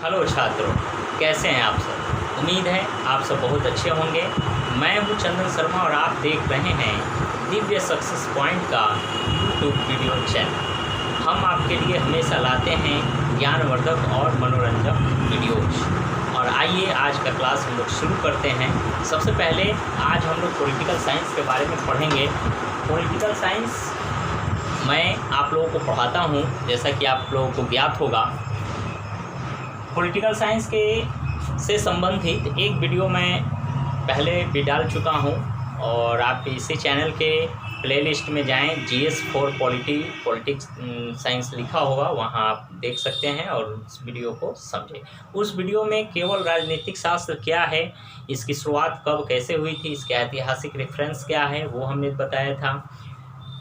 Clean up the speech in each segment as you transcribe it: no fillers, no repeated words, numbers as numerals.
Hello छात्रों, कैसे हैं आप सब। उम्मीद है आप सब बहुत अच्छे होंगे। मैं हूं चंदन शर्मा और आप देख रहे हैं दिव्य सक्सेस पॉइंट का यूट्यूब वीडियो चैनल। हम आपके लिए हमेशा लाते हैं ज्ञानवर्धक और मनोरंजक वीडियोज। और आइए आज का क्लास हम लोग शुरू करते हैं। सबसे पहले आज हम लोग पॉलिटिकल साइंस के बारे में पढ़ेंगे। पॉलिटिकल साइंस मैं आप लोगों को पढ़ाता हूँ, जैसा कि आप लोगों को ज्ञात होगा। पॉलिटिकल साइंस के से संबंधित एक वीडियो मैं पहले भी डाल चुका हूं और आप इसी चैनल के प्लेलिस्ट में जाएं, GS फॉर पॉलिटिक्स साइंस लिखा होगा, वहां आप देख सकते हैं और उस वीडियो को समझें। उस वीडियो में केवल राजनीतिक शास्त्र क्या है, इसकी शुरुआत कब कैसे हुई थी, इसके ऐतिहासिक रेफरेंस क्या है, वो हमने बताया था।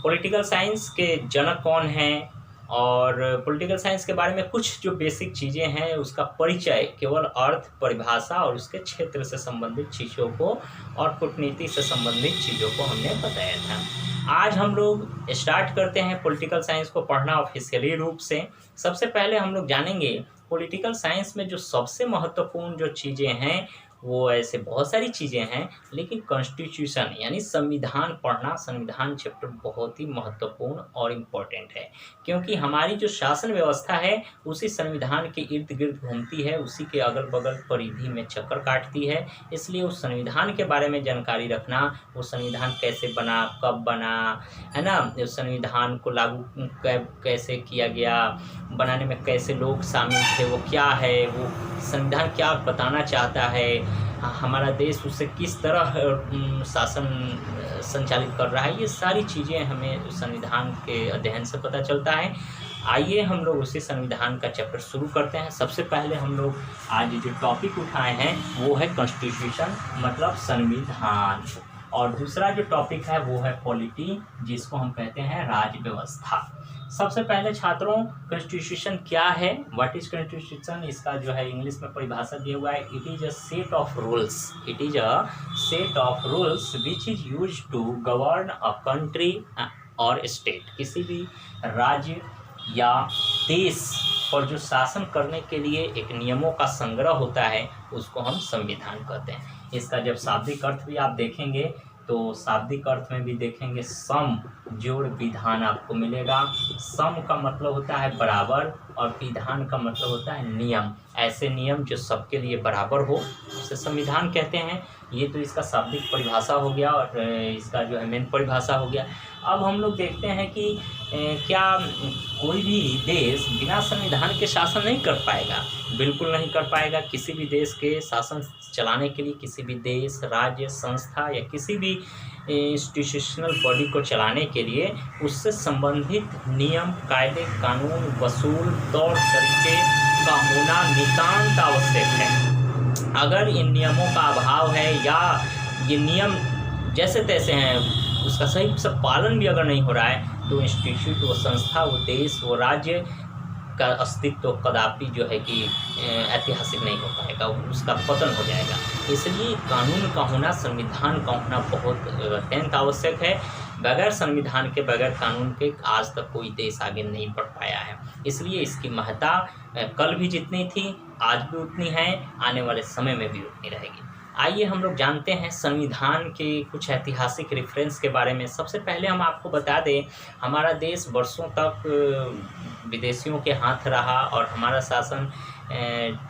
पॉलिटिकल साइंस के जनक कौन हैं और पॉलिटिकल साइंस के बारे में कुछ जो बेसिक चीज़ें हैं उसका परिचय, केवल अर्थ, परिभाषा और उसके क्षेत्र से संबंधित चीज़ों को और कूटनीति से संबंधित चीज़ों को हमने बताया था। आज हम लोग स्टार्ट करते हैं पॉलिटिकल साइंस को पढ़ना ऑफिशियली रूप से। सबसे पहले हम लोग जानेंगे पॉलिटिकल साइंस में जो सबसे महत्वपूर्ण जो चीज़ें हैं, वो ऐसे बहुत सारी चीज़ें हैं, लेकिन कॉन्स्टिट्यूशन यानी संविधान पढ़ना, संविधान चैप्टर बहुत ही महत्वपूर्ण और इम्पोर्टेंट है, क्योंकि हमारी जो शासन व्यवस्था है उसी संविधान के इर्द गिर्द घूमती है, उसी के अगल बगल परिधि में चक्कर काटती है। इसलिए उस संविधान के बारे में जानकारी रखना, वो संविधान कैसे बना, कब बना, है ना, उस संविधान को लागू कैसे किया गया, बनाने में कैसे लोग शामिल थे, वो क्या है, वो संविधान क्या बताना चाहता है, हमारा देश उससे किस तरह शासन संचालित कर रहा है, ये सारी चीज़ें हमें संविधान के अध्ययन से पता चलता है। आइए हम लोग उसी संविधान का चैप्टर शुरू करते हैं। सबसे पहले हम लोग आज जो टॉपिक उठाए हैं वो है कॉन्स्टिट्यूशन, मतलब संविधान, और दूसरा जो टॉपिक है वो है पॉलिटी, जिसको हम कहते हैं राज्य व्यवस्था। सबसे पहले छात्रों, कॉन्स्टिट्यूशन क्या है, व्हाट इज कॉन्स्टिट्यूशन, इसका जो है इंग्लिश में परिभाषा दिया हुआ है, it is a set of rules, it is a set of rules which is use to govern a country और स्टेट। किसी भी राज्य या देश पर जो शासन करने के लिए एक नियमों का संग्रह होता है उसको हम संविधान कहते हैं। इसका जब शाब्दिक अर्थ भी आप देखेंगे तो शाब्दिक अर्थ में भी देखेंगे सम जोड़ विधान आपको मिलेगा। सम का मतलब होता है बराबर और विधान का मतलब होता है नियम। ऐसे नियम जो सबके लिए बराबर हो उसे संविधान कहते हैं। ये तो इसका शाब्दिक परिभाषा हो गया और इसका जो है मेन परिभाषा हो गया। अब हम लोग देखते हैं कि क्या कोई भी देश बिना संविधान के शासन नहीं कर पाएगा? बिल्कुल नहीं कर पाएगा। किसी भी देश के शासन चलाने के लिए, किसी भी देश, राज्य, संस्था या किसी भी इंस्टीट्यूशनल बॉडी को चलाने के लिए उससे संबंधित नियम, कायदे, कानून, वसूल, तौर तरीके का होना नितांत आवश्यक है। अगर इन नियमों का अभाव है या ये नियम जैसे तैसे हैं, उसका सही से पालन भी अगर नहीं हो रहा है तो इंस्टीट्यूट, वो संस्था, वो देश, वो राज्य का अस्तित्व कदापि जो है कि ऐतिहासिक नहीं हो पाएगा, उसका पतन हो जाएगा। इसलिए कानून का होना, संविधान का होना बहुत अत्यंत आवश्यक है। बगैर संविधान के, बगैर कानून के आज तक कोई देश आगे नहीं बढ़ पाया है। इसलिए इसकी महत्ता कल भी जितनी थी आज भी उतनी है, आने वाले समय में भी उतनी रहेगी। आइए हम लोग जानते हैं संविधान के कुछ ऐतिहासिक रेफरेंस के बारे में। सबसे पहले हम आपको बता दें, हमारा देश वर्षों तक विदेशियों के हाथ रहा और हमारा शासन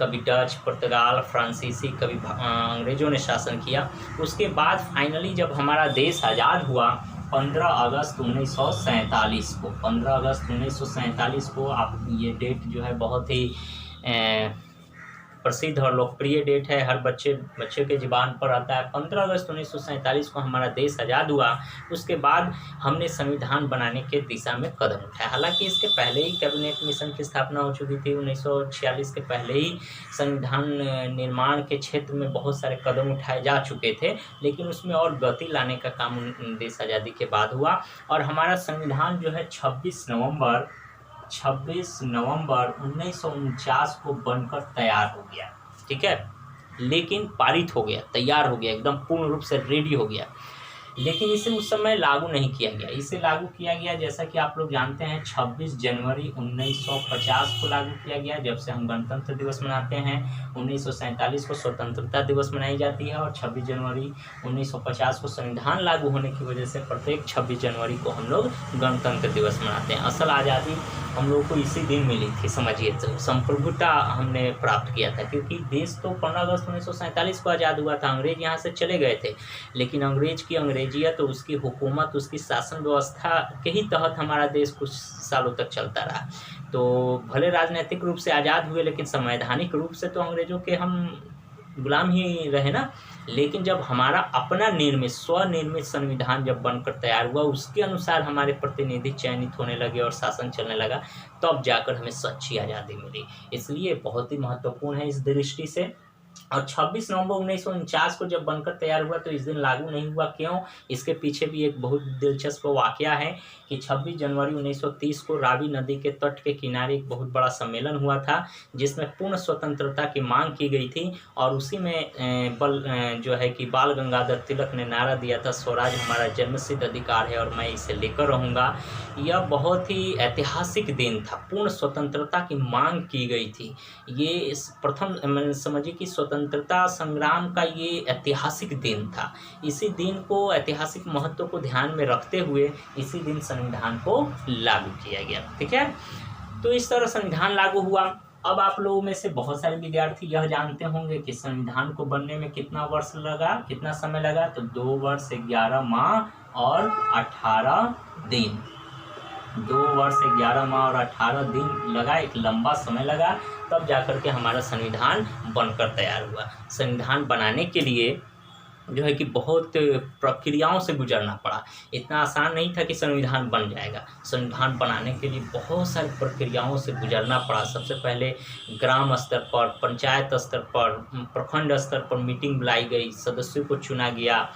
कभी डच, पुर्तगाल, फ्रांसीसी, कभी अंग्रेज़ों ने शासन किया। उसके बाद फाइनली जब हमारा देश आज़ाद हुआ 15 अगस्त 1947 को, 15 अगस्त 1947 को, आप ये डेट जो है बहुत ही प्रसिद्ध और लोकप्रिय डेट है, हर बच्चे के ज़ुबान पर आता है। 15 अगस्त 1947 को हमारा देश आज़ाद हुआ। उसके बाद हमने संविधान बनाने के दिशा में कदम उठाया। हालांकि इसके पहले ही कैबिनेट मिशन की स्थापना हो चुकी थी। 1946 के पहले ही संविधान निर्माण के क्षेत्र में बहुत सारे कदम उठाए जा चुके थे, लेकिन उसमें और गति लाने का काम देश आज़ादी के बाद हुआ और हमारा संविधान जो है 26 नवंबर 1949 को बनकर तैयार हो गया। ठीक है, लेकिन पारित हो गया, तैयार हो गया, एकदम पूर्ण रूप से रेडी हो गया। लेकिन इसे उस समय लागू नहीं किया गया। इसे लागू किया गया, जैसा कि आप लोग जानते हैं, 26 जनवरी 1950 को लागू किया गया, जब से हम गणतंत्र दिवस मनाते हैं। 1947 को स्वतंत्रता दिवस मनाई जाती है और 26 जनवरी 1950 को संविधान लागू होने की वजह से प्रत्येक 26 जनवरी को हम लोग गणतंत्र दिवस मनाते हैं। असल आज़ादी हम लोगों को इसी दिन मिली थी, समझिए, तो संप्रभुता हमने प्राप्त किया था, क्योंकि देश तो 15 अगस्त 1947 को आज़ाद हुआ था। अंग्रेज यहाँ से चले गए थे, लेकिन अंग्रेज की अंग्रेजियत, तो उसकी हुकूमत, उसकी शासन व्यवस्था के ही तहत हमारा देश कुछ सालों तक चलता रहा। तो भले राजनीतिक रूप से आज़ाद हुए, लेकिन संवैधानिक रूप से तो अंग्रेज़ों के हम गुलाम ही रहे ना। लेकिन जब हमारा अपना निर्मित, स्वनिर्मित संविधान जब बनकर तैयार हुआ, उसके अनुसार हमारे प्रतिनिधि चयनित होने लगे और शासन चलने लगा, तब जाकर हमें सच्ची आज़ादी मिली। इसलिए बहुत ही महत्वपूर्ण है इस दृष्टि से। और 26 नवंबर 1949 को जब बनकर तैयार हुआ तो इस दिन लागू नहीं हुआ। क्यों? इसके पीछे भी एक बहुत दिलचस्प वाक़या है कि 26 जनवरी 1930 को रावी नदी के तट के किनारे एक बहुत बड़ा सम्मेलन हुआ था, जिसमें पूर्ण स्वतंत्रता की मांग की गई थी। और उसी में जो है कि बाल गंगाधर तिलक ने नारा दिया था, स्वराज हमारा जन्मसिद्ध अधिकार है और मैं इसे लेकर रहूँगा। यह बहुत ही ऐतिहासिक दिन था, पूर्ण स्वतंत्रता की मांग की गई थी। ये इस प्रथम समझिए कि स्वतंत्रता संग्राम का ये ऐतिहासिक दिन था। इसी दिन को, ऐतिहासिक महत्व को ध्यान में रखते हुए इसी दिन संविधान को लागू किया गया। ठीक है, तो इस तरह संविधान लागू हुआ। अब आप लोगों में से बहुत सारे विद्यार्थी यह जानते होंगे कि संविधान को बनने में कितना वर्ष लगा, कितना समय लगा, तो 2 वर्ष 11 माह और 18 दिन। 2 वर्ष 11 माह और 18 दिन लगा, एक लंबा समय लगा, तब जाकर के हमारा संविधान बनकर तैयार हुआ। संविधान बनाने के लिए जो है कि बहुत प्रक्रियाओं से गुजरना पड़ा। इतना आसान नहीं था कि संविधान बन जाएगा। संविधान बनाने के लिए बहुत सारी प्रक्रियाओं से गुजरना पड़ा। सबसे पहले ग्राम स्तर पर, पंचायत स्तर पर, प्रखंड स्तर पर मीटिंग बुलाई गई, सदस्यों को चुना गया,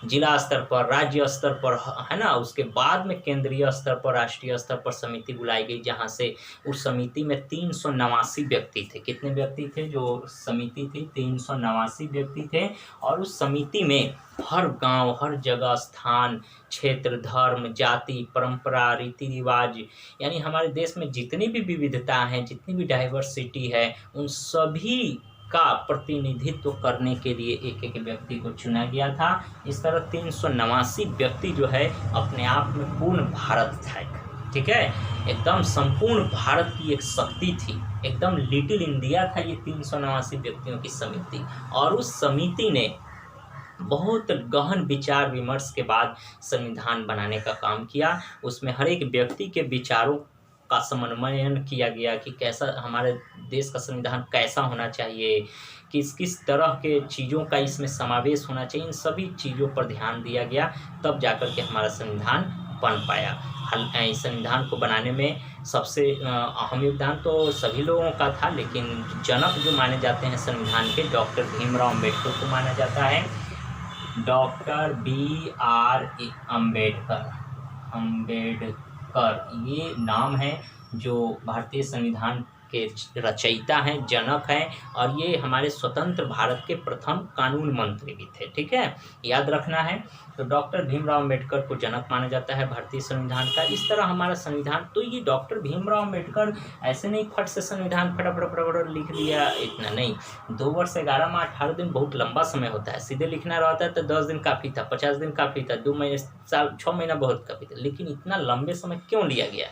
जिला स्तर पर, राज्य स्तर पर, है ना। उसके बाद में केंद्रीय स्तर पर, राष्ट्रीय स्तर पर समिति बुलाई गई, जहाँ से उस समिति में 389 व्यक्ति थे। कितने व्यक्ति थे? जो समिति थी 389 व्यक्ति थे। और उस समिति में हर गांव, हर जगह, स्थान, क्षेत्र, धर्म, जाति, परंपरा, रीति रिवाज, यानी हमारे देश में जितनी भी विविधता हैं, जितनी भी डाइवर्सिटी है, उन सभी का प्रतिनिधित्व करने के लिए एक एक व्यक्ति को चुना गया था। इस तरह 389 व्यक्ति जो है अपने आप में पूर्ण भारत था। ठीक है, एकदम संपूर्ण भारत की एक शक्ति थी, एकदम लिटिल इंडिया था ये 389 व्यक्तियों की समिति। और उस समिति ने बहुत गहन विचार विमर्श के बाद संविधान बनाने का काम किया। उसमें हर एक व्यक्ति के विचारों का समन्वयन किया गया कि कैसा हमारे देश का संविधान कैसा होना चाहिए, किस किस तरह के चीज़ों का इसमें समावेश होना चाहिए, इन सभी चीज़ों पर ध्यान दिया गया, तब जाकर के हमारा संविधान बन पाया। इस संविधान को बनाने में सबसे अहम योगदान तो सभी लोगों का था, लेकिन जनक जो माने जाते हैं संविधान के, डॉक्टर भीमराव अम्बेडकर को माना जाता है। डॉक्टर BR अम्बेडकर ये नाम है, जो भारतीय संविधान के रचयिता हैं, जनक हैं, और ये हमारे स्वतंत्र भारत के प्रथम कानून मंत्री भी थे। ठीक है, याद रखना है। तो डॉक्टर भीमराव अम्बेडकर को जनक माना जाता है भारतीय संविधान का। इस तरह हमारा संविधान, तो ये डॉक्टर भीमराव अम्बेडकर ऐसे नहीं फट से संविधान फटाफट लिख दिया, इतना नहीं। 2 वर्ष 11 माह 18 दिन बहुत लंबा समय होता है। सीधे लिखना रहता है तो 10 दिन काफ़ी था, 50 दिन काफ़ी था, 2 महीने, साल, 6 महीना बहुत काफ़ी था। लेकिन इतना लंबे समय क्यों लिया गया?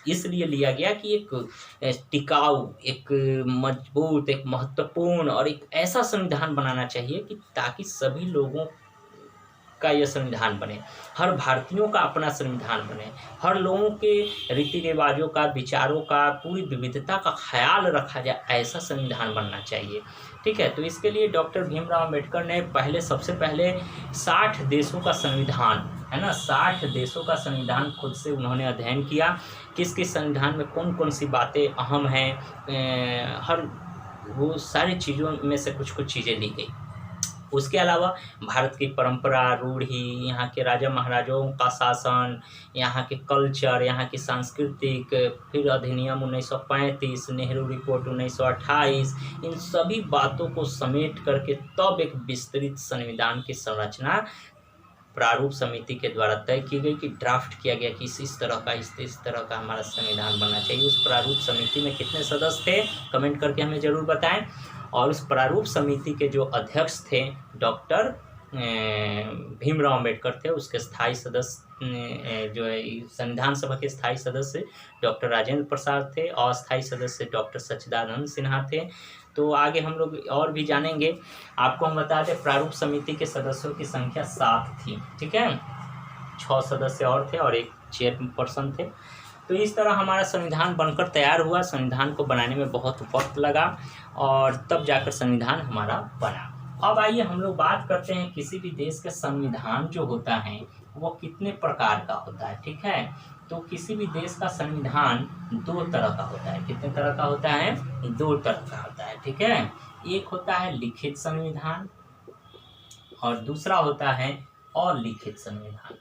इसलिए लिया गया कि एक टिकाऊ, एक मजबूत, एक महत्वपूर्ण और एक ऐसा संविधान बनाना चाहिए कि ताकि सभी लोगों का यह संविधान बने, हर भारतीयों का अपना संविधान बने, हर लोगों के रीति रिवाजों का, विचारों का, पूरी विविधता का ख्याल रखा जाए, ऐसा संविधान बनना चाहिए। ठीक है, तो इसके लिए डॉक्टर भीमराव अम्बेडकर ने सबसे पहले 60 देशों का संविधान, है ना, 60 देशों का संविधान खुद से उन्होंने अध्ययन किया। किस किस संविधान में कौन कौन सी बातें अहम हैं, हर वो सारी चीज़ों में से कुछ कुछ चीज़ें ली गई। उसके अलावा भारत की परंपरा, रूढ़ी, यहाँ के राजा महाराजाओं का शासन, यहाँ के कल्चर, यहाँ की सांस्कृतिक, फिर अधिनियम 1935, नेहरू रिपोर्ट 1928, इन सभी बातों को समेट करके तब एक विस्तृत संविधान की संरचना प्रारूप समिति के द्वारा तय की गई कि ड्राफ्ट किया गया कि इस तरह का इस तरह का हमारा संविधान बनना चाहिए। उस प्रारूप समिति में कितने सदस्य थे, कमेंट करके हमें ज़रूर बताएं। और उस प्रारूप समिति के जो अध्यक्ष थे डॉक्टर भीमराव अम्बेडकर थे। उसके स्थायी सदस्य जो है संविधान सभा के स्थायी सदस्य डॉक्टर राजेंद्र प्रसाद थे, अस्थायी सदस्य डॉक्टर सच्चिदानंद सिन्हा थे। तो आगे हम लोग और भी जानेंगे। आपको हम बता दें प्रारूप समिति के सदस्यों की संख्या 7 थी, ठीक है। 6 सदस्य और थे और एक चेयरपर्सन थे। तो इस तरह हमारा संविधान बनकर तैयार हुआ। संविधान को बनाने में बहुत वक्त लगा और तब जाकर संविधान हमारा बना। अब आइए हम लोग बात करते हैं किसी भी देश का संविधान जो होता है वो कितने प्रकार का होता है, ठीक है। तो किसी भी देश का संविधान 2 तरह का होता है। कितने तरह का होता है? 2 तरह का होता है, ठीक है। एक होता है लिखित संविधान और दूसरा होता है अलिखित संविधान।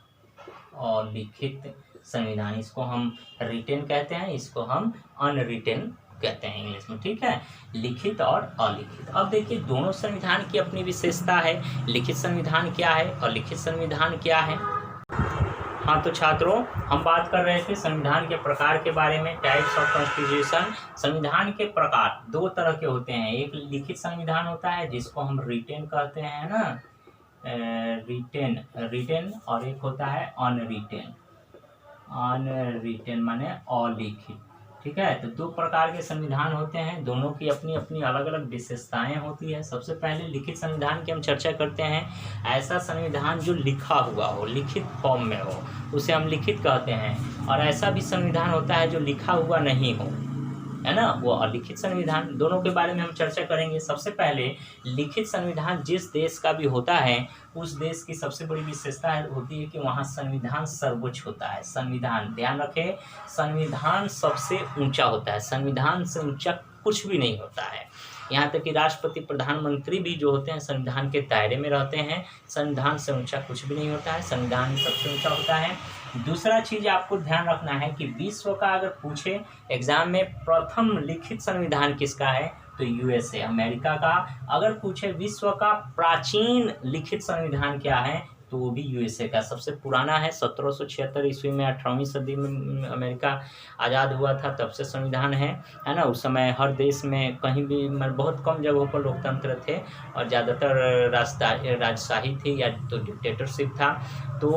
अलिखित संविधान, इसको हम रिटेन कहते हैं, इसको हम अनरिटेन कहते हैं इंग्लिश में, ठीक है। लिखित और अलिखित। अब देखिए दोनों संविधान की अपनी विशेषता है। लिखित संविधान क्या है और लिखित संविधान क्या है। हाँ तो छात्रों, हम बात कर रहे थे संविधान के प्रकार के बारे में, टाइप्स ऑफ कॉन्स्टिट्यूशन। संविधान के प्रकार 2 तरह के होते हैं। एक लिखित संविधान होता है जिसको हम रिटेन कहते हैं ना, रिटेन, और एक होता है अनरिटेन। अनरिटेन माने अलिखित, ठीक है। तो 2 प्रकार के संविधान होते हैं, दोनों की अपनी अपनी अलग अलग विशेषताएं होती है। सबसे पहले लिखित संविधान की हम चर्चा करते हैं। ऐसा संविधान जो लिखा हुआ हो, लिखित फॉर्म में हो, उसे हम लिखित कहते हैं। और ऐसा भी संविधान होता है जो लिखा हुआ नहीं हो, है ना, वो अलिखित संविधान। दोनों के बारे में हम चर्चा करेंगे। सबसे पहले लिखित संविधान जिस देश का भी होता है उस देश की सबसे बड़ी विशेषता होती है कि वहाँ संविधान सर्वोच्च होता है। संविधान, ध्यान रखें, संविधान सबसे ऊंचा होता है। संविधान से ऊंचा कुछ भी नहीं होता है। यहाँ तक कि राष्ट्रपति, प्रधानमंत्री भी जो होते हैं संविधान के दायरे में रहते हैं। संविधान से ऊंचा कुछ भी नहीं होता है, संविधान सबसे ऊंचा होता है। दूसरा चीज़ आपको ध्यान रखना है कि विश्व का अगर पूछे एग्जाम में प्रथम लिखित संविधान किसका है तो यूएसए, अमेरिका का। अगर पूछे विश्व का प्राचीन लिखित संविधान क्या है तो वो भी यूएसए का सबसे पुराना है। 1776 ईस्वी में 18वीं सदी में अमेरिका आज़ाद हुआ था, तब से संविधान है ना। उस समय हर देश में कहीं भी बहुत कम जगहों पर लोकतंत्र थे और ज़्यादातर राजशाही थी या तो डिक्टेटरशिप था। तो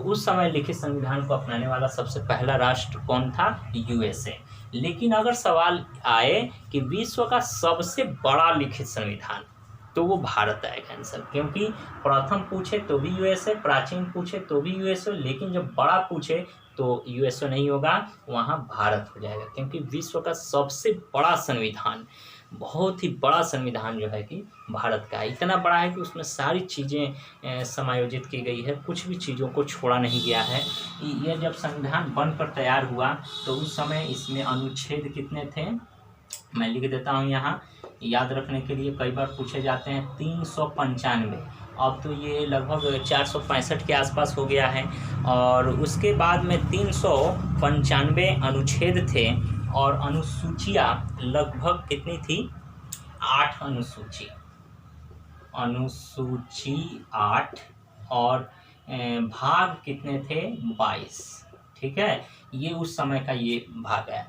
उस समय लिखित संविधान को अपनाने वाला सबसे पहला राष्ट्र कौन था? यूएसए। लेकिन अगर सवाल आए कि विश्व का सबसे बड़ा लिखित संविधान तो वो भारत आएगा आंसर, क्योंकि प्रथम पूछे तो भी यूएसए, प्राचीन पूछे तो भी यूएसए, लेकिन जब बड़ा पूछे तो यूएसए नहीं होगा, वहाँ भारत हो जाएगा। क्योंकि विश्व का सबसे बड़ा संविधान, बहुत ही बड़ा संविधान जो है कि भारत का है। इतना बड़ा है कि उसमें सारी चीज़ें समायोजित की गई है, कुछ भी चीज़ों को छोड़ा नहीं गया है। यह जब संविधान बनकर तैयार हुआ तो उस समय इसमें अनुच्छेद कितने थे, मैं लिख देता हूँ यहाँ याद रखने के लिए, कई बार पूछे जाते हैं। 395, अब तो ये लगभग 465 के आसपास हो गया है। और उसके बाद में 395 अनुच्छेद थे और अनुसूचियाँ लगभग कितनी थी? 8 अनुसूची 8 और भाग कितने थे? 22, ठीक है। ये उस समय का ये भाग है।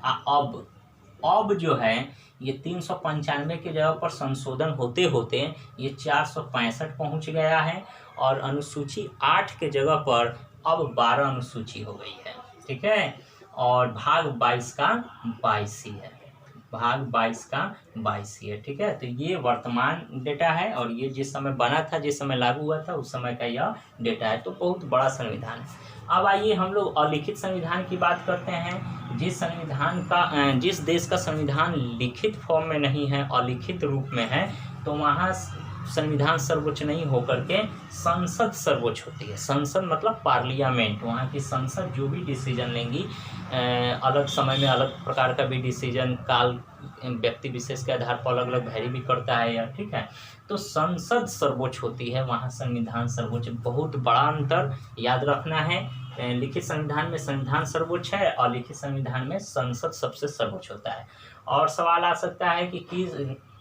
अब जो है ये 395 के जगह पर संशोधन होते होते ये 465 पहुंच गया है और अनुसूची 8 के जगह पर अब 12 अनुसूची हो गई है, ठीक है। और भाग 22 का 22 ही है, भाग 22 का 22 ही है, ठीक है। तो ये वर्तमान डेटा है और ये जिस समय बना था, जिस समय लागू हुआ था उस समय का यह डेटा है। तो बहुत बड़ा संविधान है। अब आइए हम लोग अलिखित संविधान की बात करते हैं। जिस देश का संविधान लिखित फॉर्म में नहीं है, अलिखित रूप में है, तो वहाँ संविधान सर्वोच्च नहीं होकर के संसद सर्वोच्च होती है। संसद मतलब पार्लियामेंट, वहाँ की संसद जो भी डिसीजन लेंगी, अलग समय में अलग प्रकार का भी डिसीजन, काल व्यक्ति विशेष के आधार पर अलग अलग वैरी भी करता है यार, ठीक है। तो संसद सर्वोच्च होती है, वहाँ संविधान सर्वोच्च। बहुत बड़ा अंतर याद रखना है। लिखित संविधान में संविधान सर्वोच्च है और लिखित संविधान में संसद सबसे सर्वोच्च होता है। और सवाल आ सकता है कि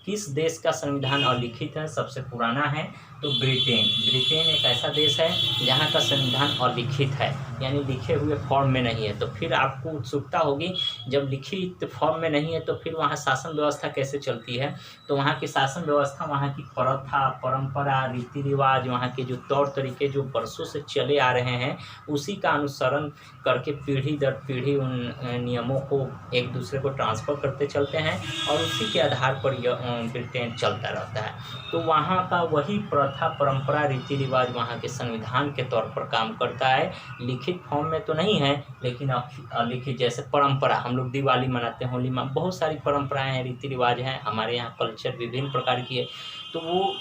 किस देश का संविधान अलिखित है, सबसे पुराना है? तो ब्रिटेन एक ऐसा देश है जहाँ का संविधान अलिखित है, यानी लिखे हुए फॉर्म में नहीं है। तो फिर आपको उत्सुकता होगी, जब लिखित फॉर्म में नहीं है तो फिर वहाँ शासन व्यवस्था कैसे चलती है? तो वहाँ की शासन व्यवस्था, वहाँ की प्रथा, परंपरा, रीति रिवाज, वहाँ के जो तौर तरीके जो वर्षों से चले आ रहे हैं, उसी का अनुसरण करके पीढ़ी दर पीढ़ी उन नियमों को एक दूसरे को ट्रांसफ़र करते चलते हैं और उसी के आधार पर ब्रिटेन चलता रहता है। तो वहाँ का वही प्रथा, परंपरा, रीति रिवाज वहाँ के संविधान के तौर पर काम करता है। लिखित फॉर्म में तो नहीं है, लेकिन अलिखित, जैसे परंपरा, हम लोग दिवाली मनाते हैं, होली में बहुत सारी परंपराएं हैं, रीति रिवाज हैं, हमारे यहाँ कल्चर विभिन्न प्रकार की है। तो वो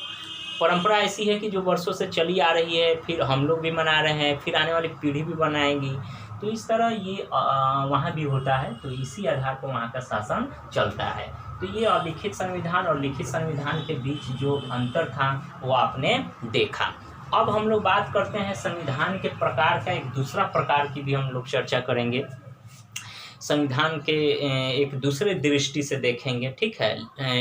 परंपरा ऐसी है कि जो वर्षों से चली आ रही है, फिर हम लोग भी मना रहे हैं, फिर आने वाली पीढ़ी भी बनाएगी। तो इस तरह ये वहाँ भी होता है। तो इसी आधार पर वहाँ का शासन चलता है। तो ये अलिखित संविधान और लिखित संविधान के बीच जो अंतर था वो आपने देखा। अब हम लोग बात करते हैं संविधान के प्रकार का, एक दूसरा प्रकार की भी हम लोग चर्चा करेंगे। संविधान के एक दूसरे दृष्टि से देखेंगे, ठीक है।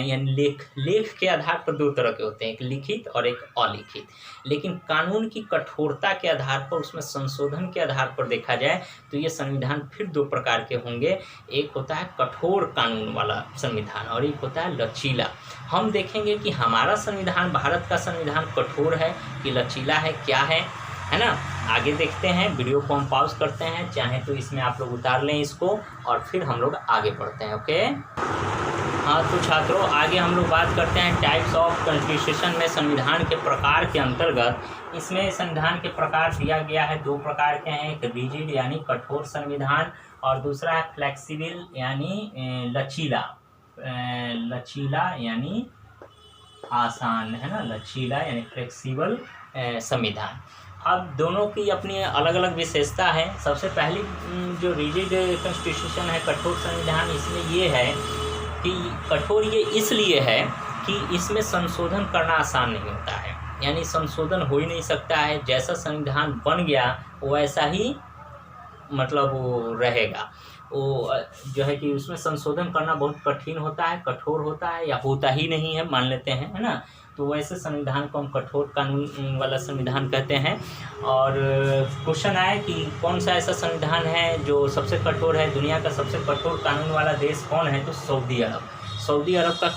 यानी लेख के आधार पर दो तरह के होते हैं, एक लिखित और एक अलिखित। लेकिन कानून की कठोरता के आधार पर, उसमें संशोधन के आधार पर देखा जाए तो ये संविधान फिर दो प्रकार के होंगे। एक होता है कठोर कानून वाला संविधान और एक होता है लचीला। हम देखेंगे कि हमारा संविधान, भारत का संविधान कठोर है कि लचीला है, क्या है ना। आगे देखते हैं, वीडियो को हम पॉज करते हैं, चाहे तो इसमें आप लोग उतार लें इसको और फिर हम लोग आगे बढ़ते हैं। ओके, हाँ तो छात्रों, आगे हम लोग बात करते हैं टाइप्स ऑफ कॉन्स्टिट्यूशन में संविधान के प्रकार के अंतर्गत। इसमें संविधान के प्रकार दिया गया है, दो प्रकार के हैं, एक रिजिड यानी कठोर संविधान और दूसरा है फ्लेक्सिबल यानी लचीला। लचीला यानी आसान, है ना, लचीला यानी फ्लेक्सिबल संविधान। अब दोनों की अपनी अलग अलग विशेषता है। सबसे पहली जो रिजिड कॉन्स्टिट्यूशन है, कठोर संविधान, इसमें ये है कि कठोर ये इसलिए है कि इसमें संशोधन करना आसान नहीं होता है, यानी संशोधन हो ही नहीं सकता है। जैसा संविधान बन गया वैसा ही मतलब वो रहेगा। वो जो है कि उसमें संशोधन करना बहुत कठिन होता है, कठोर होता है या होता ही नहीं है, मान लेते हैं, है ना। तो वैसे संविधान को हम कठोर कानून वाला संविधान कहते हैं। और क्वेश्चन आया कि कौन सा ऐसा संविधान है जो सबसे कठोर है, दुनिया का सबसे कठोर कानून वाला देश कौन है? तो सऊदी अरब। सऊदी अरब का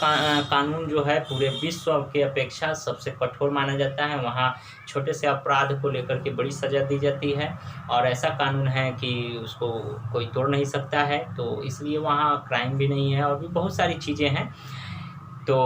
कानून जो है पूरे विश्व के अपेक्षा सबसे कठोर माना जाता है। वहाँ छोटे से अपराध को लेकर के बड़ी सज़ा दी जाती है और ऐसा कानून है कि उसको कोई तोड़ नहीं सकता है। तो इसलिए वहाँ क्राइम भी नहीं है और भी बहुत सारी चीज़ें हैं। तो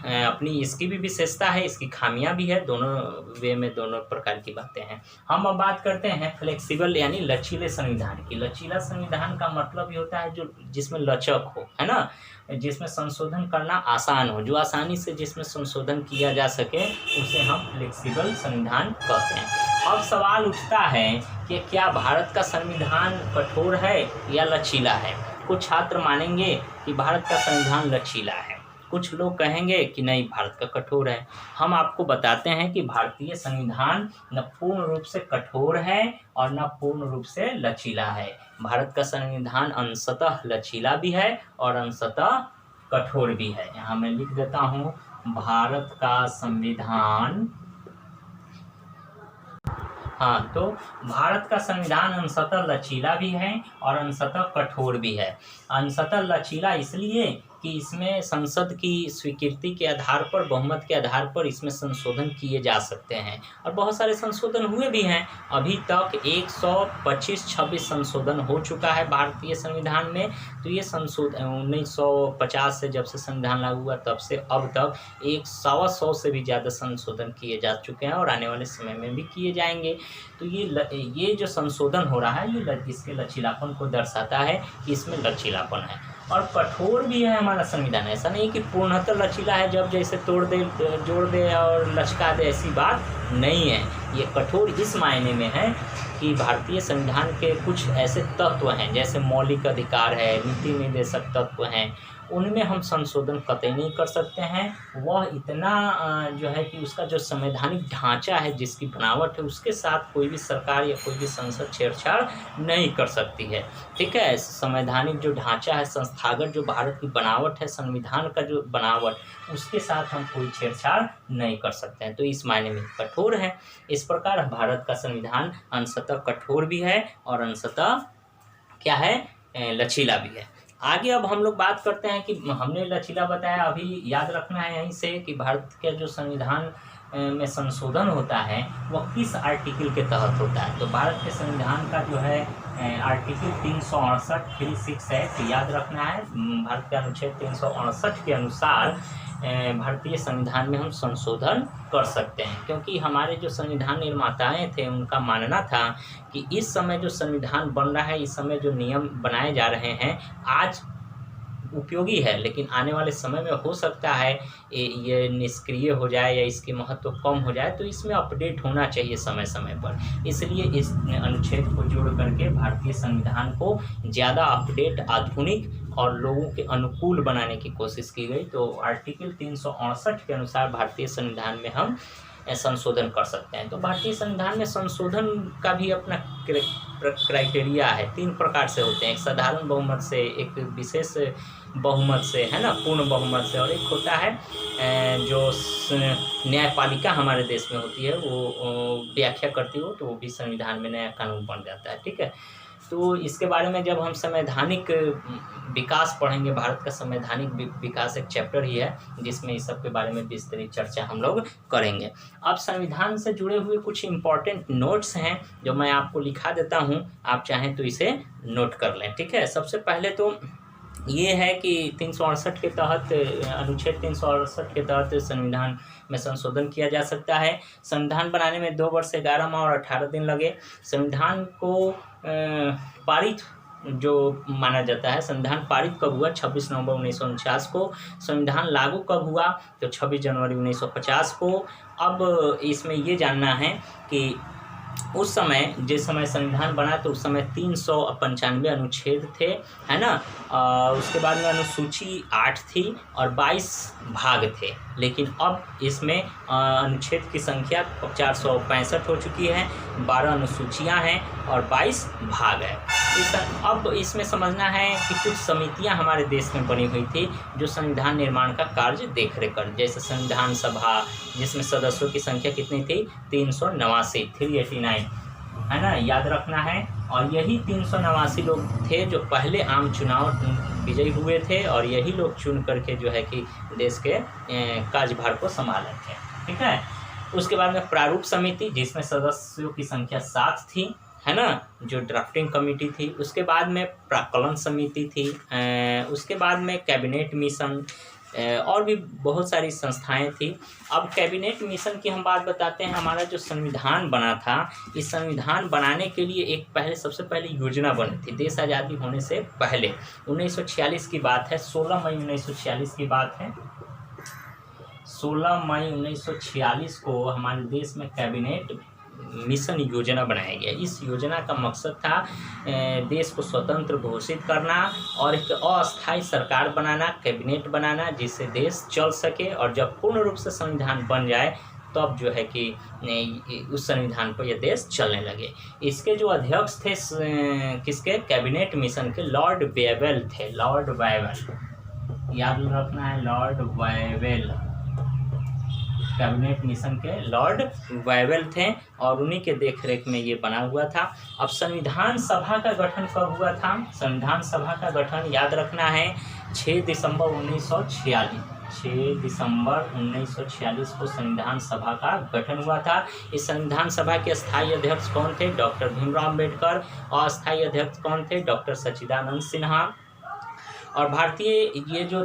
अपनी इसकी भी विशेषता है, इसकी खामियां भी है, दोनों वे में दोनों प्रकार की बातें हैं। हम अब बात करते हैं फ्लेक्सिबल यानी लचीले संविधान की। लचीला संविधान का मतलब ये होता है जो जिसमें लचक हो, है ना, जिसमें संशोधन करना आसान हो, जो आसानी से जिसमें संशोधन किया जा सके, उसे हम फ्लेक्सिबल संविधान कहते हैं। अब सवाल उठता है कि क्या भारत का संविधान कठोर है या लचीला है? कुछ छात्र मानेंगे कि भारत का संविधान लचीला है, कुछ लोग कहेंगे कि नहीं भारत का कठोर है। हम आपको बताते हैं कि भारतीय संविधान न पूर्ण रूप से कठोर है और न पूर्ण रूप से लचीला है। भारत का संविधान अंशतः लचीला भी है और अंशतः कठोर भी है। यहाँ मैं लिख देता हूँ, भारत का संविधान, हाँ, तो भारत का संविधान अंशतः लचीला भी है और अंशतः कठोर भी है। अंशतः लचीला इसलिए कि इसमें संसद की स्वीकृति के आधार पर, बहुमत के आधार पर इसमें संशोधन किए जा सकते हैं और बहुत सारे संशोधन हुए भी हैं। अभी तक 125-26 संशोधन हो चुका है भारतीय संविधान में। तो ये संशोधन 1950 से जब से संविधान लागू हुआ तब से अब तक 100 से भी ज़्यादा संशोधन किए जा चुके हैं और आने वाले समय में भी किए जाएंगे। तो ये जो संशोधन हो रहा है ये इसके लचीलापन को दर्शाता है कि इसमें लचीलापन है। और कठोर भी है हमारा संविधान, ऐसा नहीं कि पूर्णतः लचीला है, जब जैसे तोड़ दे, जोड़ दे और लचका दे, ऐसी बात नहीं है। ये कठोर इस मायने में है कि भारतीय संविधान के कुछ ऐसे तत्व हैं, जैसे मौलिक अधिकार है, नीति निर्देशक तत्व हैं, उनमें हम संशोधन कतई नहीं कर सकते हैं। वह इतना जो है कि उसका जो संवैधानिक ढांचा है, जिसकी बनावट है, उसके साथ कोई भी सरकार या कोई भी संसद छेड़छाड़ नहीं कर सकती है। ठीक है, संवैधानिक जो ढांचा है, संस्थागत जो भारत की बनावट है, संविधान का जो बनावट, उसके साथ हम कोई छेड़छाड़ नहीं कर सकते हैं। तो इस मायने में कठोर है। इस प्रकार भारत का संविधान अंशतः कठोर भी है और अंशतः क्या है, लचीला भी है। आगे अब हम लोग बात करते हैं कि हमने लचीला बताया, अभी याद रखना है यहीं से कि भारत के जो संविधान में संशोधन होता है वह किस आर्टिकल के तहत होता है। तो भारत के संविधान का जो है आर्टिकल 368 है, तो याद रखना है भारत के अनुच्छेद 368 के अनुसार भारतीय संविधान में हम संशोधन कर सकते हैं, क्योंकि हमारे जो संविधान निर्माताएं थे उनका मानना था कि इस समय जो संविधान बन रहा है, इस समय जो नियम बनाए जा रहे हैं, आज उपयोगी है, लेकिन आने वाले समय में हो सकता है ये निष्क्रिय हो जाए या इसके महत्व कम हो जाए, तो इसमें अपडेट होना चाहिए समय समय पर। इसलिए इस अनुच्छेद को जोड़ करके भारतीय संविधान को ज़्यादा अपडेट, आधुनिक और लोगों के अनुकूल बनाने की कोशिश की गई। तो आर्टिकल 368 के अनुसार भारतीय संविधान में हम संशोधन कर सकते हैं। तो भारतीय संविधान में संशोधन का भी अपना क्राइटेरिया है, 3 प्रकार से होते हैं। एक साधारण बहुमत से, एक विशेष बहुमत से, है ना, पूर्ण बहुमत से, और एक होता है जो न्यायपालिका हमारे देश में होती है, वो व्याख्या करती हो, तो वो भी संविधान में नया कानून बन जाता है। ठीक है, तो इसके बारे में जब हम संवैधानिक विकास पढ़ेंगे, भारत का संवैधानिक विकास एक चैप्टर ही है जिसमें इस सब के बारे में विस्तृत चर्चा हम लोग करेंगे। अब संविधान से जुड़े हुए कुछ इम्पॉर्टेंट नोट्स हैं जो मैं आपको लिखा देता हूं, आप चाहें तो इसे नोट कर लें। ठीक है, सबसे पहले तो ये है कि 368 के तहत, अनुच्छेद 368 के तहत संविधान में संशोधन किया जा सकता है। संविधान बनाने में 2 वर्ष 11 माह और 18 दिन लगे। संविधान को पारित जो माना जाता है, संविधान पारित कब हुआ, 26 नवंबर 1949 को। संविधान लागू कब हुआ, तो 26 जनवरी 1950 को। अब इसमें ये जानना है कि उस समय, जिस समय संविधान बना, तो उस समय 395 अनुच्छेद थे, है ना। उसके बाद में अनुसूची 8 थी और 22 भाग थे, लेकिन अब इसमें अनुच्छेद की संख्या 465 हो चुकी है, 12 अनुसूचियां हैं और 22 भाग है। अब इसमें समझना है कि कुछ समितियां हमारे देश में बनी हुई थी जो संविधान निर्माण का कार्य देख रेख कर, जैसे संविधान सभा, जिसमें सदस्यों की संख्या कितनी थी, 389, है ना, याद रखना है। और यही 389 लोग थे जो पहले आम चुनाव विजयी हुए थे, और यही लोग चुन करके जो है कि देश के कार्यभार को संभाले थे। ठीक है, उसके बाद में प्रारूप समिति, जिसमें सदस्यों की संख्या 7 थी, है ना, जो ड्राफ्टिंग कमेटी थी। उसके बाद में प्राक्कलन समिति थी, उसके बाद में कैबिनेट मिशन, और भी बहुत सारी संस्थाएं थी। अब कैबिनेट मिशन की हम बात बताते हैं। हमारा जो संविधान बना था, इस संविधान बनाने के लिए एक सबसे पहले योजना बनी थी, देश आज़ादी होने से पहले। 1946 की बात है, 16 मई 1946 की बात है। 16 मई 1946 को हमारे देश में कैबिनेट मिशन योजना बनाया गया। इस योजना का मकसद था देश को स्वतंत्र घोषित करना और एक अस्थायी सरकार बनाना, कैबिनेट बनाना, जिससे देश चल सके, और जब पूर्ण रूप से संविधान बन जाए तब जो है कि उस संविधान पर यह देश चलने लगे। इसके जो अध्यक्ष थे, किसके, कैबिनेट मिशन के, लॉर्ड वेवेल थे। लॉर्ड वेवेल याद रखना है, लॉर्ड वेवेल कैबिनेट मिशन के लॉर्ड वेवेल थे, और उन्हीं के देखरेख में ये बना हुआ था। अब संविधान सभा का गठन कब हुआ था? संविधान सभा का गठन याद रखना है 6 दिसंबर 1946। 6 दिसंबर 1946 को संविधान सभा का गठन हुआ था। इस संविधान सभा के स्थायी अध्यक्ष कौन थे? डॉक्टर भीमराव अम्बेडकर। अस्थायी अध्यक्ष कौन थे? डॉक्टर सच्चिदानंद सिन्हा। और भारतीय ये जो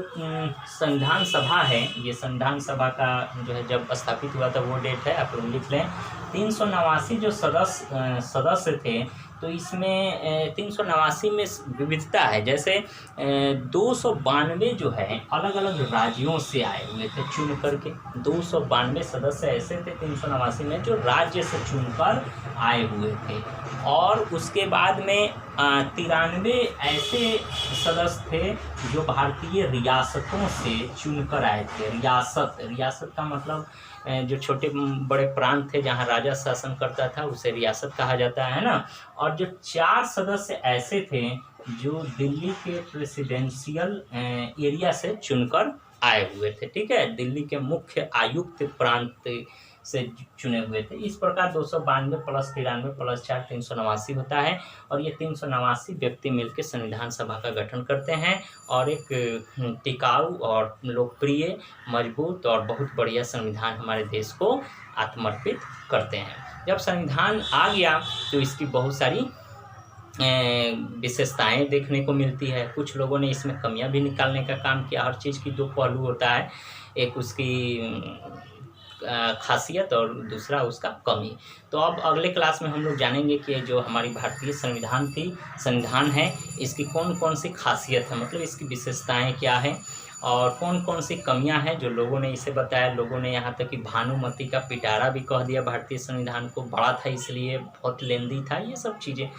संविधान सभा है, ये संविधान सभा का जो है जब स्थापित हुआ था वो डेट है, आप लोग लिख लें। 389 जो सदस्य थे, तो इसमें 389 में विविधता है। जैसे 292 जो है अलग अलग राज्यों से आए हुए थे चुन करके। 292 सदस्य ऐसे थे 389 में जो राज्य से चुनकर आए हुए थे। और उसके बाद में 93 ऐसे सदस्य थे जो भारतीय रियासतों से चुनकर आए थे। रियासत का मतलब जो छोटे बड़े प्रांत थे जहाँ राजा शासन करता था उसे रियासत कहा जाता है ना। और जो 4 सदस्य ऐसे थे जो दिल्ली के प्रेसिडेंशियल एरिया से चुनकर आए हुए थे। ठीक है, दिल्ली के मुख्य आयुक्त प्रांत से चुने हुए थे। इस प्रकार 292 + 93 + 4 389 होता है। और ये 389 व्यक्ति मिलकर संविधान सभा का गठन करते हैं और एक टिकाऊ और लोकप्रिय, मजबूत और बहुत बढ़िया संविधान हमारे देश को आत्मर्पित करते हैं। जब संविधान आ गया तो इसकी बहुत सारी विशेषताएं देखने को मिलती है। कुछ लोगों ने इसमें कमियां भी निकालने का काम किया। हर चीज़ की 2 पहलू होता है, एक उसकी खासियत और दूसरा उसका कमी। तो अब अगले क्लास में हम लोग जानेंगे कि जो हमारी भारतीय संविधान है इसकी कौन कौन सी खासियत है, मतलब इसकी विशेषताएं क्या हैं और कौन कौन सी कमियां हैं जो लोगों ने इसे बताया। लोगों ने यहाँ तक कि भानुमति का पिटारा भी कह दिया भारतीय संविधान को, बड़ा था इसलिए, बहुत लेंदी था, ये सब चीज़ें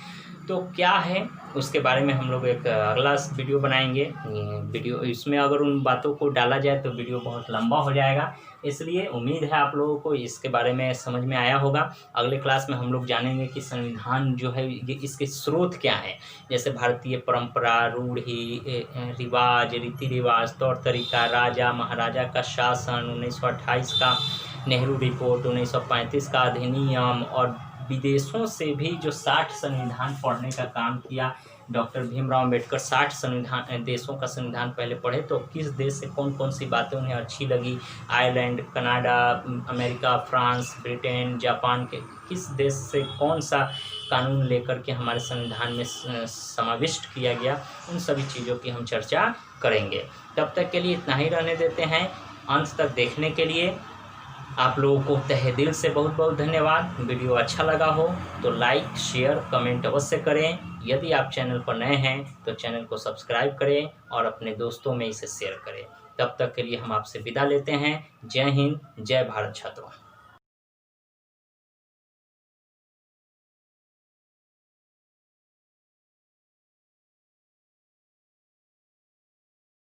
तो क्या है उसके बारे में हम लोग एक अगला वीडियो बनाएंगे। वीडियो इसमें अगर उन बातों को डाला जाए तो वीडियो बहुत लंबा हो जाएगा, इसलिए उम्मीद है आप लोगों को इसके बारे में समझ में आया होगा। अगले क्लास में हम लोग जानेंगे कि संविधान जो है ये इसके स्रोत क्या है, जैसे भारतीय परंपरा, रूढ़ी, रिवाज, रीति रिवाज, तौर तरीका, राजा महाराजा का शासन, 1928 का नेहरू रिपोर्ट, 1935 का अधिनियम और विदेशों से भी जो 60 संविधान पढ़ने का काम किया डॉक्टर भीमराव अम्बेडकर। 60 देशों का संविधान पहले पढ़े तो किस देश से कौन कौन सी बातें उन्हें अच्छी लगी, Ireland, Canada, America, France, Britain, Japan के किस देश से कौन सा कानून लेकर के हमारे संविधान में समाविष्ट किया गया, उन सभी चीज़ों की हम चर्चा करेंगे। तब तक के लिए इतना ही रहने देते हैं। अंत तक देखने के लिए आप लोगों को तहे दिल से बहुत बहुत धन्यवाद। वीडियो अच्छा लगा हो तो लाइक, शेयर, कमेंट अवश्य करें। यदि आप चैनल पर नए हैं तो चैनल को सब्सक्राइब करें और अपने दोस्तों में इसे शेयर करें। तब तक के लिए हम आपसे विदा लेते हैं। जय हिंद, जय भारत छात्रों।